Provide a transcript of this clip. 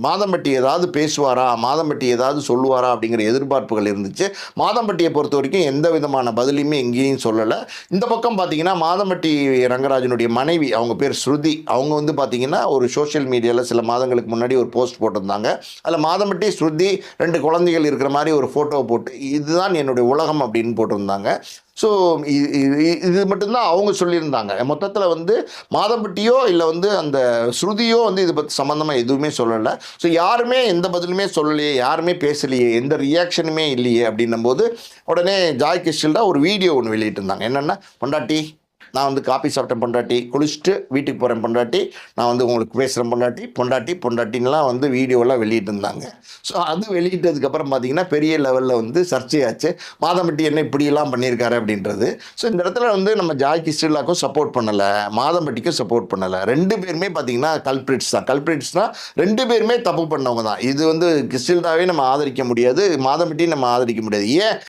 மாதம்பட்டி ஏதாவது பேசுவாரா, மாதம்பட்டி ஏதாவது சொல்லுவாரா அப்படிங்கிற எதிர்பார்ப்புகள் இருந்துச்சு. மாதம்பட்டியை பொறுத்தவரைக்கும் எந்த விதமான பதிலையுமே எங்கேயும் சொல்லல. இந்த பக்கம் பார்த்தீங்கன்னா, மாதம்பட்டி ரங்கராஜனுடைய மனைவி, அவங்க பேர் ஸ்ருதி. அவங்க வந்து பார்த்தீங்கன்னா, ஒரு சோசியல் மீடியால சில மாதங்களுக்கு முன்னாடி ஒரு போஸ்ட் போட்டிருந்தாங்க. அதில மாதம்பட்டி, ஸ்ருதி 2 குழந்தைகள் இருக்கிற மாரி ஒரு ஃபோட்டோவ போட்டு, இதுதான் என்னுடைய உலகம் அப்படின்னு போட்டிருந்தாங்க. ஸோ இது மட்டும் தான் அவங்க சொல்லியிருந்தாங்க. மொத்தத்தில வந்து மாதம்பட்டியோ இல்ல வந்து அந்த ஸ்ருதியோ வந்து இது பத்தி சம்மந்தமா எதுவுமே சொல்லல. ஸோ யாருமே எந்த பதிலுமே சொல்லலையே, யாருமே பேசலையே, எந்த ரியாக்ஷனுமே இல்லையே அப்படின்னும்போது, உடனே ஜாய் கிஷ்கில்டா ஒரு வீடியோ ஒண்ணு வெளியிட்டிருந்தாங்க. என்னன்னா, "பொண்டாட்டி, நான் வந்து காப்பி சாப்பிட்டேன் பொண்டாட்டி, குளிச்சுட்டு வீட்டுக்கு போறேன் பொண்டாட்டி, நான் வந்து உங்களுக்கு பேசுறேன் பொண்டாட்டி, பொண்டாட்டி பொண்டாட்டின்லாம் வந்து வீடியோலாம் வெளியிட்டிருந்தாங்க. ஸோ அது வெளியிட்டதுக்கப்புறம் பார்த்தீங்கன்னா, பெரிய லெவல்ல வந்து சர்ச்சையாச்சு. மாதம்பட்டி என்ன இப்படியெல்லாம் பண்ணியிருக்காரு அப்படின்றது. ஸோ இந்த இடத்துல வந்து நம்ம ஜாய் கிஷ்கில்லாக்கும் சப்போர்ட் பண்ணல, மாதம்பட்டிக்கும் சப்போர்ட் பண்ணல. 2 பேருமே பார்த்தீங்கன்னா கல்பிரிட்ஸ் தான். கல்பிரிட்ஸ்னா 2 பேருமே தப்பு பண்ணவங்க தான். இது வந்து கிஷ்கில்டாவையும் நம்ம ஆதரிக்க முடியாது, மாதம்பட்டியும் நம்ம ஆதரிக்க முடியாது. ஏன்